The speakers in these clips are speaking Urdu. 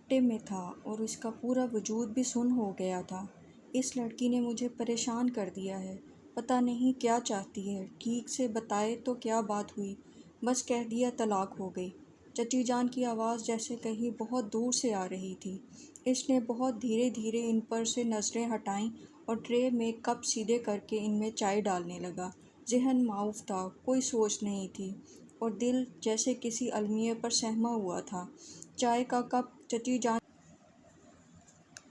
کھٹے میں تھا اور اس کا پورا وجود بھی سن ہو گیا تھا۔ اس لڑکی نے مجھے پریشان کر دیا ہے، پتہ نہیں کیا چاہتی ہے، ٹھیک سے بتائے تو کیا بات ہوئی؟ بس کہہ دیا طلاق ہو گئی۔ چچی جان کی آواز جیسے کہیں بہت دور سے آ رہی تھی۔ اس نے بہت دھیرے دھیرے ان پر سے نظریں ہٹائیں اور ٹرے میں کپ سیدھے کر کے ان میں چائے ڈالنے لگا۔ ذہن معاف تھا، کوئی سوچ نہیں تھی، اور دل جیسے کسی المیے پر سہما ہوا تھا۔ چائے کا کپ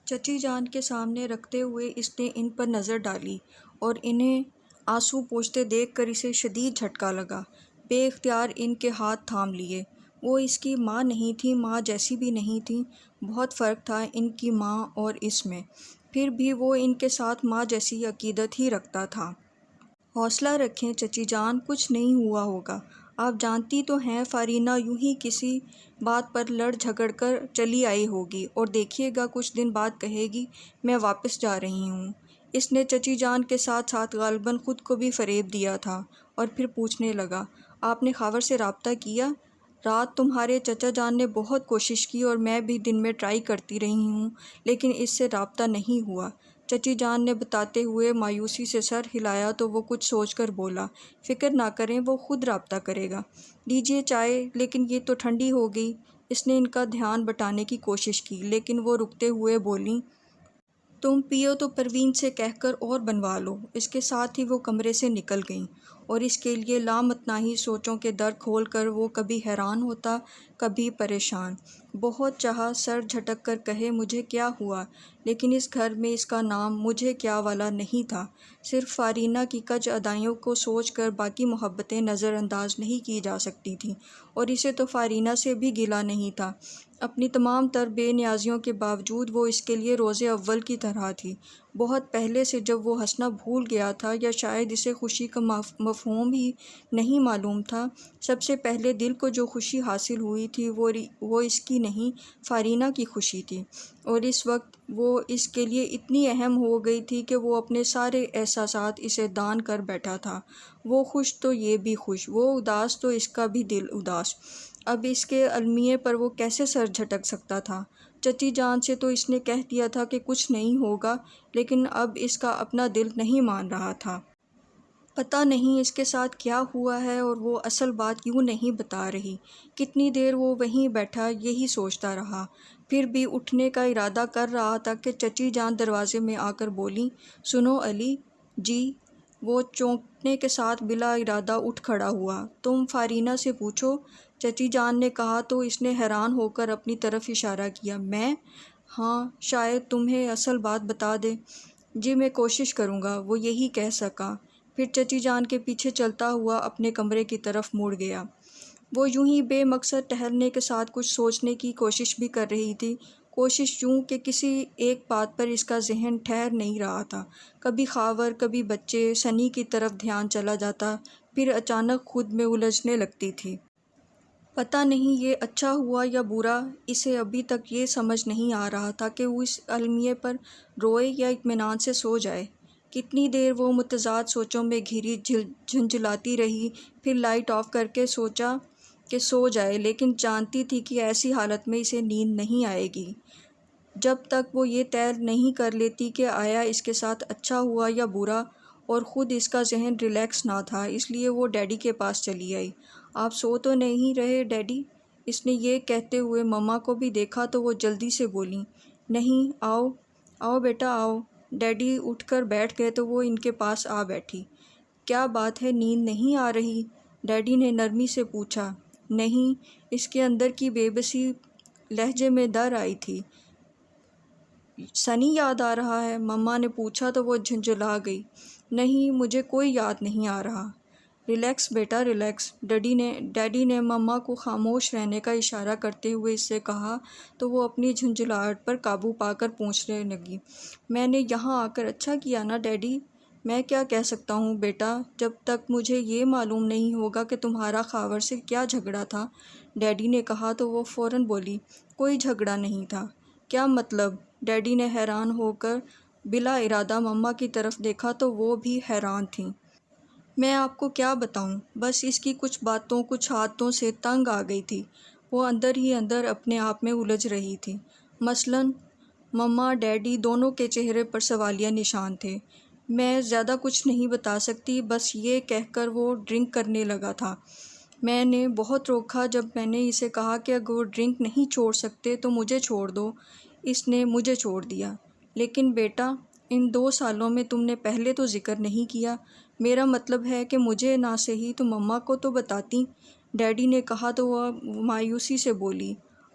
چچی جان کے سامنے رکھتے ہوئے اس نے ان پر نظر ڈالی اور انہیں آنسو پوچھتے دیکھ کر اسے شدید جھٹکا لگا۔ بے اختیار ان کے ہاتھ تھام لیے۔ وہ اس کی ماں نہیں تھی، ماں جیسی بھی نہیں تھی، بہت فرق تھا ان کی ماں اور اس میں، پھر بھی وہ ان کے ساتھ ماں جیسی عقیدت ہی رکھتا تھا۔ حوصلہ رکھیں چچی جان، کچھ نہیں ہوا ہوگا۔ آپ جانتی تو ہیں فارینہ یوں ہی کسی بات پر لڑ جھگڑ کر چلی آئی ہوگی، اور دیکھیے گا کچھ دن بعد کہے گی میں واپس جا رہی ہوں۔ اس نے چچی جان کے ساتھ ساتھ غالباً خود کو بھی فریب دیا تھا، اور پھر پوچھنے لگا، آپ نے خاور سے رابطہ کیا؟ رات تمہارے چچا جان نے بہت کوشش کی اور میں بھی دن میں ٹرائی کرتی رہی ہوں، لیکن اس سے رابطہ نہیں ہوا۔ چچی جان نے بتاتے ہوئے مایوسی سے سر ہلایا تو وہ کچھ سوچ کر بولا، فکر نہ کریں، وہ خود رابطہ کرے گا۔ لیجیے چائے، لیکن یہ تو ٹھنڈی ہو گئی۔ اس نے ان کا دھیان بٹانے کی کوشش کی، لیکن وہ رکتے ہوئے بولیں، تم پیو تو پروین سے کہہ کر اور بنوا لو۔ اس کے ساتھ ہی وہ کمرے سے نکل گئیں، اور اس کے لیے لامتناہی سوچوں کے در کھول کر وہ کبھی حیران ہوتا، کبھی پریشان۔ بہت چاہا سر جھٹک کر کہے مجھے کیا ہوا، لیکن اس گھر میں اس کا نام مجھے کیا والا نہیں تھا۔ صرف فارینہ کی کج ادائیوں کو سوچ کر باقی محبتیں نظر انداز نہیں کی جا سکتی تھیں، اور اسے تو فارینہ سے بھی گلہ نہیں تھا۔ اپنی تمام تر بے نیازیوں کے باوجود وہ اس کے لیے روز اول کی طرح تھی۔ بہت پہلے سے جب وہ ہنسنا بھول گیا تھا، یا شاید اسے خوشی کا مفہوم ہی نہیں معلوم تھا، سب سے پہلے دل کو جو خوشی حاصل ہوئی تھی وہ اس کی نہیں، فارینہ کی خوشی تھی، اور اس وقت وہ اس کے لیے اتنی اہم ہو گئی تھی کہ وہ اپنے سارے احساسات اسے دان کر بیٹھا تھا۔ وہ خوش تو یہ بھی خوش، وہ اداس تو اس کا بھی دل اداس۔ اب اس کے المیے پر وہ کیسے سر جھٹک سکتا تھا؟ چچی جان سے تو اس نے کہہ دیا تھا کہ کچھ نہیں ہوگا، لیکن اب اس کا اپنا دل نہیں مان رہا تھا۔ پتہ نہیں اس کے ساتھ کیا ہوا ہے، اور وہ اصل بات کیوں نہیں بتا رہی۔ کتنی دیر وہ وہیں بیٹھا یہی سوچتا رہا، پھر بھی اٹھنے کا ارادہ کر رہا تھا کہ چچی جان دروازے میں آ کر بولیں، سنو علی جی۔ وہ چونکنے کے ساتھ بلا ارادہ اٹھ کھڑا ہوا۔ تم فارینہ سے پوچھو، چچی جان نے کہا تو اس نے حیران ہو کر اپنی طرف اشارہ کیا۔ میں؟ ہاں، شاید تمہیں اصل بات بتا دے۔ جی میں کوشش کروں گا، وہ یہی کہہ سکا، پھر چچی جان کے پیچھے چلتا ہوا اپنے کمرے کی طرف مڑ گیا۔ وہ یوں ہی بے مقصد ٹہلنے کے ساتھ کچھ سوچنے کی کوشش بھی کر رہی تھی، کوشش یوں کہ کسی ایک بات پر اس کا ذہن ٹھہر نہیں رہا تھا۔ کبھی خاور، کبھی بچے، سنی کی طرف دھیان چلا جاتا، پھر اچانک خود میں الجھنے لگتی تھی۔ پتہ نہیں یہ اچھا ہوا یا برا، اسے ابھی تک یہ سمجھ نہیں آ رہا تھا کہ وہ اس المیے پر روئے یا اطمینان سے سو جائے۔ کتنی دیر وہ متضاد سوچوں میں گھری جھنجھلاتی رہی، پھر لائٹ آف کر کے سوچا کہ سو جائے، لیکن جانتی تھی کہ ایسی حالت میں اسے نیند نہیں آئے گی جب تک وہ یہ طے نہیں کر لیتی کہ آیا اس کے ساتھ اچھا ہوا یا برا، اور خود اس کا ذہن ریلیکس نہ تھا، اس لیے وہ ڈیڈی کے پاس چلی آئی۔ آپ سو تو نہیں رہے ڈیڈی؟ اس نے یہ کہتے ہوئے مما کو بھی دیکھا تو وہ جلدی سے بولیں، نہیں، آؤ آؤ بیٹا آؤ۔ ڈیڈی اٹھ کر بیٹھ گئے تو وہ ان کے پاس آ بیٹھی۔ کیا بات ہے، نیند نہیں آ رہی؟ ڈیڈی نے نرمی سے پوچھا۔ نہیں، اس کے اندر کی بے بسی لہجے میں در آئی تھی۔ سنی یاد آ رہا ہے؟ مما نے پوچھا تو وہ جھنجھلا گئی۔ نہیں، مجھے کوئی یاد نہیں آ رہا۔ ریلیکس بیٹا ریلیکس، ڈیڈی نے مما کو خاموش رہنے کا اشارہ کرتے ہوئے اس سے کہا تو وہ اپنی جھنجھلاہٹ پر قابو پا کر پوچھنے لگی، میں نے یہاں آ کر اچھا کیا نا ڈیڈی؟ میں کیا کہہ سکتا ہوں بیٹا، جب تک مجھے یہ معلوم نہیں ہوگا کہ تمہارا خاور سے کیا جھگڑا تھا، ڈیڈی نے کہا تو وہ فوراً بولی، کوئی جھگڑا نہیں تھا۔ کیا مطلب؟ ڈیڈی نے حیران ہو کر بلا ارادہ مما کی طرف دیکھا تو وہ بھی حیران تھیں۔ میں آپ کو کیا بتاؤں، بس اس کی کچھ باتوں، کچھ عادتوں سے تنگ آ گئی تھی۔ وہ اندر ہی اندر اپنے آپ میں الجھ رہی تھی۔ مثلاً مما ڈیڈی دونوں کے چہرے پر سوالیہ نشان تھے۔ میں زیادہ کچھ نہیں بتا سکتی، بس یہ کہہ کر وہ ڈرنک کرنے لگا تھا۔ میں نے بہت روکا جب میں نے اسے کہا کہ اگر وہ ڈرنک نہیں چھوڑ سکتے تو مجھے چھوڑ دو۔ اس نے مجھے چھوڑ دیا۔ لیکن بیٹا، ان 2 سالوں میں تم نے پہلے تو ذکر نہیں کیا۔ میرا مطلب ہے کہ مجھے نہ صحیح تو مما کو تو بتاتی، ڈیڈی نے کہا تو وہ مایوسی سے بولی۔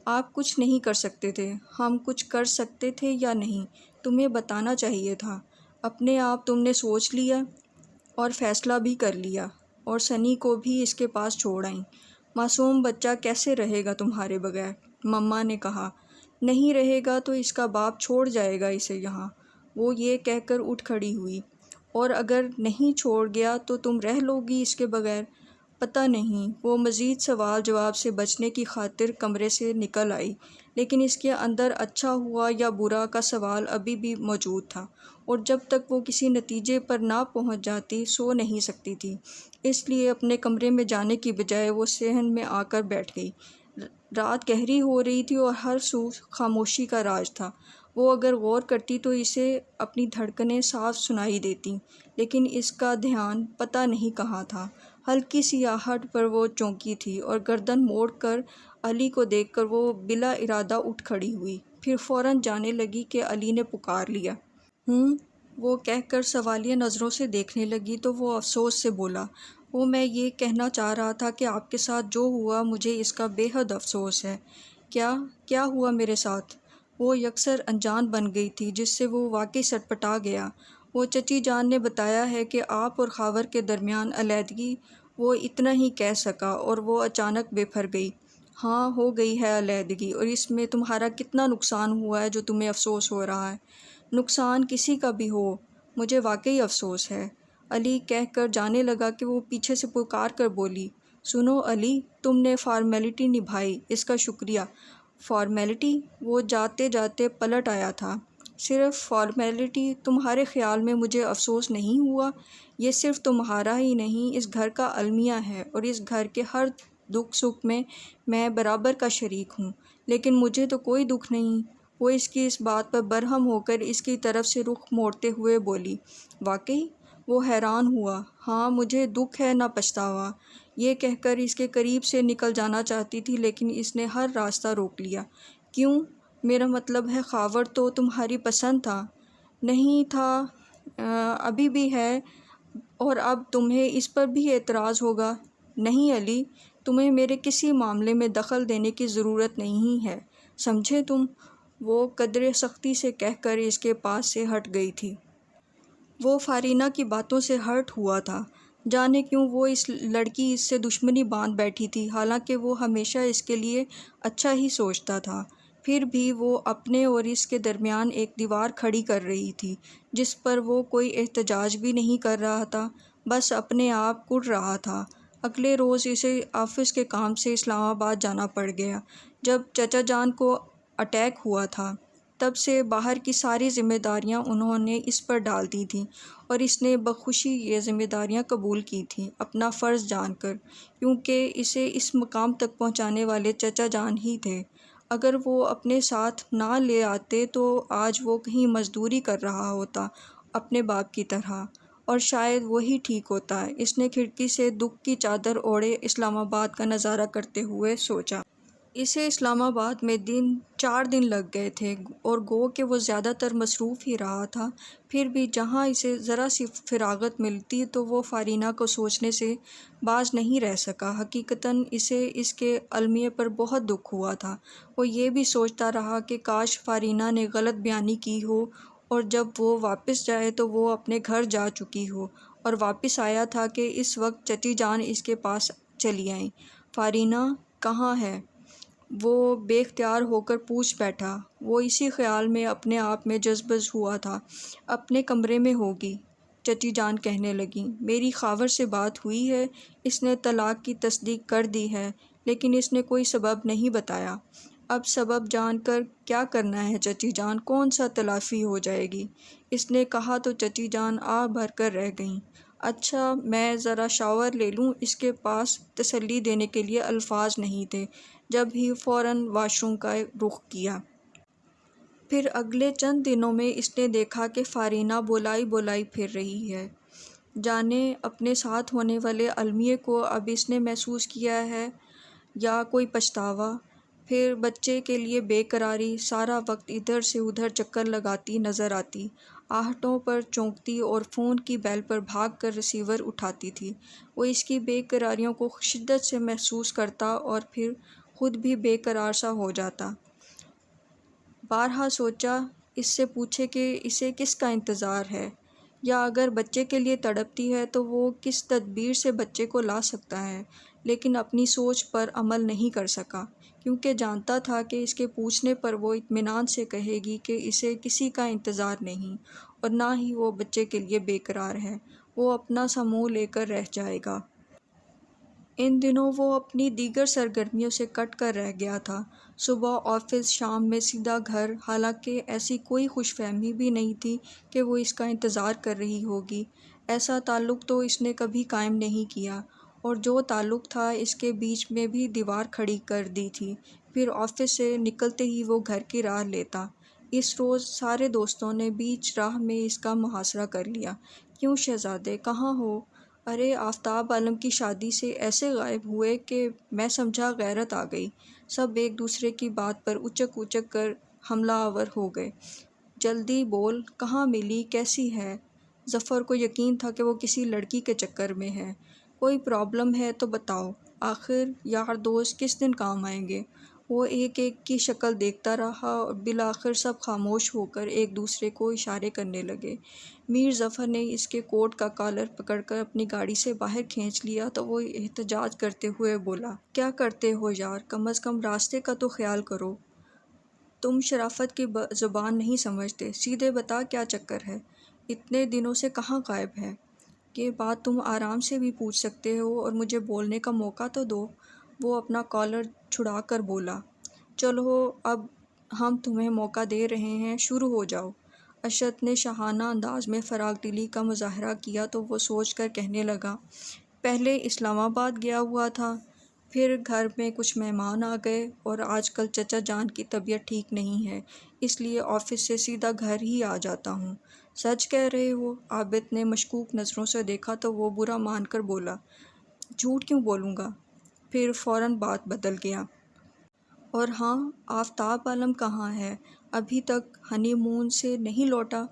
آپ کچھ نہیں کر سکتے تھے۔ ہم کچھ کر سکتے تھے یا نہیں، تمہیں بتانا چاہیے تھا۔ اپنے آپ تم نے سوچ لیا اور فیصلہ بھی کر لیا اور سنی کو بھی اس کے پاس چھوڑ آئیں۔ معصوم بچہ کیسے رہے گا تمہارے بغیر؟ مما نے کہا۔ نہیں رہے گا تو اس کا باپ چھوڑ جائے گا اسے یہاں۔ وہ یہ کہہ کر اٹھ کھڑی ہوئی۔ اور اگر نہیں چھوڑ گیا تو تم رہ لو گی اس کے بغیر؟ پتہ نہیں۔ وہ مزید سوال جواب سے بچنے کی خاطر کمرے سے نکل آئی، لیکن اس کے اندر اچھا ہوا یا برا کا سوال ابھی بھی موجود تھا، اور جب تک وہ کسی نتیجے پر نہ پہنچ جاتی سو نہیں سکتی تھی۔ اس لیے اپنے کمرے میں جانے کی بجائے وہ صحن میں آ کر بیٹھ گئی۔ رات گہری ہو رہی تھی اور ہر سو خاموشی کا راج تھا۔ وہ اگر غور کرتی تو اسے اپنی دھڑکنیں صاف سنائی دیتیں، لیکن اس کا دھیان پتہ نہیں کہاں تھا۔ ہلکی سی آہٹ پر وہ چونکی تھی اور گردن موڑ کر علی کو دیکھ کر وہ بلا ارادہ اٹھ کھڑی ہوئی، پھر فوراً جانے لگی کہ علی نے پکار لیا۔ وہ کہہ کر سوالیہ نظروں سے دیکھنے لگی تو وہ افسوس سے بولا، میں یہ کہنا چاہ رہا تھا کہ آپ کے ساتھ جو ہوا مجھے اس کا بے حد افسوس ہے۔ کیا ہوا میرے ساتھ؟ وہ یکسر انجان بن گئی تھی جس سے وہ واقعی سٹپٹا گیا۔ وہ چچی جان نے بتایا ہے کہ آپ اور خاور کے درمیان علیحدگی، وہ اتنا ہی کہہ سکا اور وہ اچانک بے پھر گئی۔ ہاں، ہو گئی ہے علیحدگی، اور اس میں تمہارا کتنا نقصان ہوا ہے جو تمہیں افسوس ہو رہا ہے۔ نقصان کسی کا بھی ہو، مجھے واقعی افسوس ہے، علی کہہ کر جانے لگا کہ وہ پیچھے سے پکار کر بولی، سنو علی، تم نے فارمیلٹی نبھائی، اس کا شکریہ۔ فارمیلٹی؟ وہ جاتے جاتے پلٹ آیا تھا۔ صرف فارمیلٹی؟ تمہارے خیال میں مجھے افسوس نہیں ہوا؟ یہ صرف تمہارا ہی نہیں، اس گھر کا المیہ ہے، اور اس گھر کے ہر دکھ سکھ میں برابر کا شریک ہوں، لیکن مجھے تو کوئی دکھ نہیں۔ وہ اس کی اس بات پر برہم ہو کر اس کی طرف سے رخ موڑتے ہوئے بولی، واقعی؟ وہ حیران ہوا۔ ہاں، مجھے دکھ ہے، نہ پچھتاوا۔ یہ کہہ کر اس کے قریب سے نکل جانا چاہتی تھی، لیکن اس نے ہر راستہ روک لیا۔ کیوں؟ میرا مطلب ہے خاور تو تمہاری پسند تھا۔ نہیں تھا، ابھی بھی ہے، اور اب تمہیں اس پر بھی اعتراض ہوگا۔ نہیں علی، تمہیں میرے کسی معاملے میں دخل دینے کی ضرورت نہیں ہے، سمجھے تم؟ وہ قدرے سختی سے کہہ کر اس کے پاس سے ہٹ گئی تھی۔ وہ فارینہ کی باتوں سے ہرٹ ہوا تھا۔ جانے کیوں وہ اس لڑکی اس سے دشمنی باندھ بیٹھی تھی، حالانکہ وہ ہمیشہ اس کے لیے اچھا ہی سوچتا تھا۔ پھر بھی وہ اپنے اور اس کے درمیان ایک دیوار کھڑی کر رہی تھی، جس پر وہ کوئی احتجاج بھی نہیں کر رہا تھا، بس اپنے آپ کڑ رہا تھا۔ اگلے روز اسے آفس کے کام سے اسلام آباد جانا پڑ گیا۔ جب چچا جان کو اٹیک ہوا تھا، تب سے باہر کی ساری ذمہ داریاں انہوں نے اس پر ڈال دی تھیں، اور اس نے بخوشی یہ ذمہ داریاں قبول کی تھیں، اپنا فرض جان کر، کیونکہ اسے اس مقام تک پہنچانے والے چچا جان ہی تھے۔ اگر وہ اپنے ساتھ نہ لے آتے تو آج وہ کہیں مزدوری کر رہا ہوتا اپنے باپ کی طرح، اور شاید وہی ٹھیک ہوتا۔ اس نے کھڑکی سے دکھ کی چادر اوڑھے اسلام آباد کا نظارہ کرتے ہوئے سوچا۔ اسے اسلام آباد میں 4 دن لگ گئے تھے، اور گو کہ وہ زیادہ تر مصروف ہی رہا تھا، پھر بھی جہاں اسے ذرا سی فراغت ملتی تو وہ فارینہ کو سوچنے سے باز نہیں رہ سکا۔ حقیقتاً اسے اس کے المیہ پر بہت دکھ ہوا تھا۔ وہ یہ بھی سوچتا رہا کہ کاش فارینہ نے غلط بیانی کی ہو، اور جب وہ واپس جائے تو وہ اپنے گھر جا چکی ہو، اور واپس آیا تھا کہ اس وقت چچی جان اس کے پاس چلی آئیں۔ فارینہ کہاں ہے؟ وہ بے اختیار ہو کر پوچھ بیٹھا۔ وہ اسی خیال میں اپنے آپ میں جذبذ ہوا تھا۔ اپنے کمرے میں ہوگی، چچی جان کہنے لگیں۔ میری خاور سے بات ہوئی ہے، اس نے طلاق کی تصدیق کر دی ہے، لیکن اس نے کوئی سبب نہیں بتایا۔ اب سبب جان کر کیا کرنا ہے چچی جان، کون سا تلافی ہو جائے گی؟ اس نے کہا تو چچی جان آہ بھر کر رہ گئیں۔ اچھا، میں ذرا شاور لے لوں؟ اس کے پاس تسلی دینے کے لیے الفاظ نہیں تھے، جب ہی فوراً واش روم کا رخ کیا۔ پھر اگلے چند دنوں میں اس نے دیکھا کہ فارینہ بولائی بولائی پھر رہی ہے، جانے اپنے ساتھ ہونے والے المیے کو اب اس نے محسوس کیا ہے یا کوئی پچھتاوا۔ پھر بچے کے لیے بے قراری، سارا وقت ادھر سے ادھر چکر لگاتی نظر آتی، آہٹوں پر چونکتی اور فون کی بیل پر بھاگ کر ریسیور اٹھاتی تھی۔ وہ اس کی بے قراریوں کو شدت سے محسوس کرتا اور پھر خود بھی بے قرار سا ہو جاتا۔ بارہا سوچا اس سے پوچھے کہ اسے کس کا انتظار ہے، یا اگر بچے کے لیے تڑپتی ہے تو وہ کس تدبیر سے بچے کو لا سکتا ہے، لیکن اپنی سوچ پر عمل نہیں کر سکا، کیونکہ جانتا تھا کہ اس کے پوچھنے پر وہ اطمینان سے کہے گی کہ اسے کسی کا انتظار نہیں، اور نہ ہی وہ بچے کے لیے بے قرار ہے، وہ اپنا سا منہ لے کر رہ جائے گا۔ ان دنوں وہ اپنی دیگر سرگرمیوں سے کٹ کر رہ گیا تھا، صبح آفس، شام میں سیدھا گھر، حالانکہ ایسی کوئی خوش فہمی بھی نہیں تھی کہ وہ اس کا انتظار کر رہی ہوگی۔ ایسا تعلق تو اس نے کبھی قائم نہیں کیا، اور جو تعلق تھا اس کے بیچ میں بھی دیوار کھڑی کر دی تھی۔ پھر آفس سے نکلتے ہی وہ گھر کی راہ لیتا۔ اس روز سارے دوستوں نے بیچ راہ میں اس کا محاصرہ کر لیا۔ کیوں شہزادے، کہاں ہو؟ ارے آفتاب عالم کی شادی سے ایسے غائب ہوئے کہ میں سمجھا غیرت آ گئی۔ سب ایک دوسرے کی بات پر اچک اچک کر حملہ آور ہو گئے۔ جلدی بول، کہاں ملی، کیسی ہے؟ ظفر کو یقین تھا کہ وہ کسی لڑکی کے چکر میں ہے۔ کوئی پرابلم ہے تو بتاؤ، آخر یار دوست کس دن کام آئیں گے۔ وہ ایک ایک کی شکل دیکھتا رہا اور بالآخر سب خاموش ہو کر ایک دوسرے کو اشارے کرنے لگے۔ میر ظفر نے اس کے کوٹ کا کالر پکڑ کر اپنی گاڑی سے باہر کھینچ لیا تو وہ احتجاج کرتے ہوئے بولا، کیا کرتے ہو یار، کم از کم راستے کا تو خیال کرو۔ تم شرافت کی زبان نہیں سمجھتے، سیدھے بتا کیا چکر ہے، اتنے دنوں سے کہاں غائب ہے؟ یہ بات تم آرام سے بھی پوچھ سکتے ہو اور مجھے بولنے کا موقع تو دو۔ وہ اپنا کالر چھڑا کر بولا، چلو اب ہم تمہیں موقع دے رہے ہیں، شروع ہو جاؤ۔ اشرت نے شاہانہ انداز میں فراغ دلی کا مظاہرہ کیا تو وہ سوچ کر کہنے لگا، پہلے اسلام آباد گیا ہوا تھا، پھر گھر میں کچھ مہمان آ گئے، اور آج کل چچا جان کی طبیعت ٹھیک نہیں ہے، اس لیے آفس سے سیدھا گھر ہی آ جاتا ہوں۔ سچ کہہ رہے ہو؟ عابد نے مشکوک نظروں سے دیکھا تو وہ برا مان کر بولا، جھوٹ کیوں بولوں گا؟ پھر فوراً بات بدل گیا، اور ہاں، آفتاب عالم کہاں ہے؟ ابھی تک ہنی مون سے نہیں لوٹا؟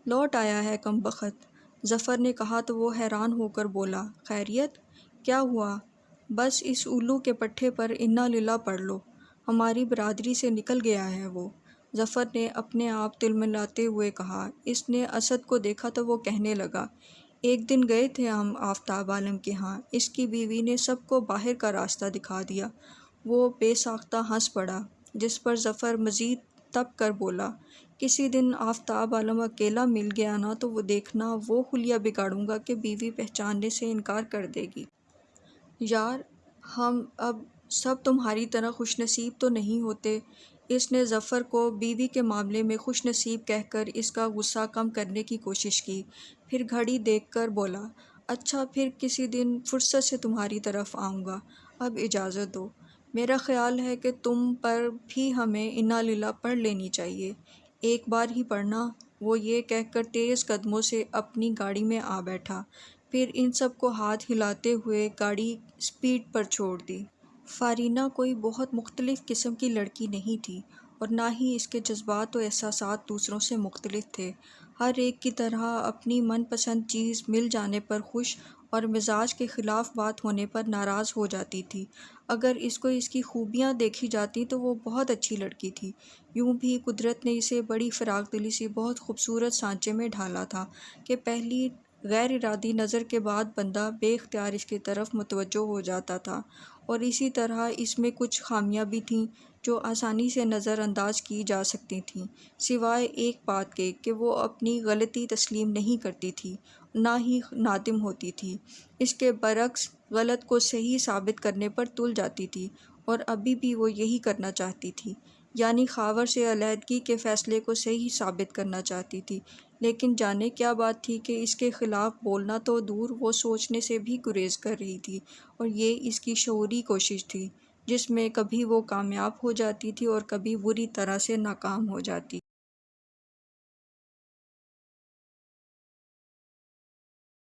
لوٹ آیا ہے کم بخت، ظفر نے کہا تو وہ حیران ہو کر بولا، خیریت؟ کیا ہوا؟ بس اس الو کے پٹھے پر انا للہ پڑھ لو، ہماری برادری سے نکل گیا ہے وہ، ظفر نے اپنے آپ تلملاتے ہوئے کہا۔ اس نے اسد کو دیکھا تو وہ کہنے لگا، ایک دن گئے تھے ہم آفتاب عالم کے ہاں، اس کی بیوی نے سب کو باہر کا راستہ دکھا دیا۔ وہ بے ساختہ ہنس پڑا، جس پر ظفر مزید تپ کر بولا، کسی دن آفتاب عالم اکیلا مل گیا نا تو وہ دیکھنا، وہ حلیہ بگاڑوں گا کہ بیوی پہچاننے سے انکار کر دے گی۔ یار ہم اب سب تمہاری طرح خوش نصیب تو نہیں ہوتے۔ اس نے ظفر کو بیوی کے معاملے میں خوش نصیب کہہ کر اس کا غصہ کم کرنے کی کوشش کی، پھر گھڑی دیکھ کر بولا، اچھا پھر کسی دن فرصت سے تمہاری طرف آؤں گا، اب اجازت دو۔ میرا خیال ہے کہ تم پر بھی ہمیں انا للہ پڑھ لینی چاہیے، ایک بار ہی پڑھنا۔ وہ یہ کہہ کر تیز قدموں سے اپنی گاڑی میں آ بیٹھا، پھر ان سب کو ہاتھ ہلاتے ہوئے گاڑی اسپیڈ پر چھوڑ دی۔ فارینہ کوئی بہت مختلف قسم کی لڑکی نہیں تھی، اور نہ ہی اس کے جذبات و احساسات دوسروں سے مختلف تھے۔ ہر ایک کی طرح اپنی من پسند چیز مل جانے پر خوش اور مزاج کے خلاف بات ہونے پر ناراض ہو جاتی تھی۔ اگر اس کو اس کی خوبیاں دیکھی جاتی تو وہ بہت اچھی لڑکی تھی۔ یوں بھی قدرت نے اسے بڑی فراغ دلی سی بہت خوبصورت سانچے میں ڈھالا تھا کہ پہلی غیر ارادی نظر کے بعد بندہ بے اختیار اس کی طرف متوجہ ہو جاتا تھا، اور اسی طرح اس میں کچھ خامیاں بھی تھیں جو آسانی سے نظر انداز کی جا سکتی تھیں، سوائے ایک بات کے کہ وہ اپنی غلطی تسلیم نہیں کرتی تھی، نہ ہی نادم ہوتی تھی، اس کے برعکس غلط کو صحیح ثابت کرنے پر تل جاتی تھی، اور ابھی بھی وہ یہی کرنا چاہتی تھی، یعنی خاور سے علیحدگی کے فیصلے کو صحیح ثابت کرنا چاہتی تھی۔ لیکن جانے کیا بات تھی کہ اس کے خلاف بولنا تو دور، وہ سوچنے سے بھی گریز کر رہی تھی، اور یہ اس کی شعوری کوشش تھی، جس میں کبھی وہ کامیاب ہو جاتی تھی اور کبھی بری طرح سے ناکام ہو جاتی۔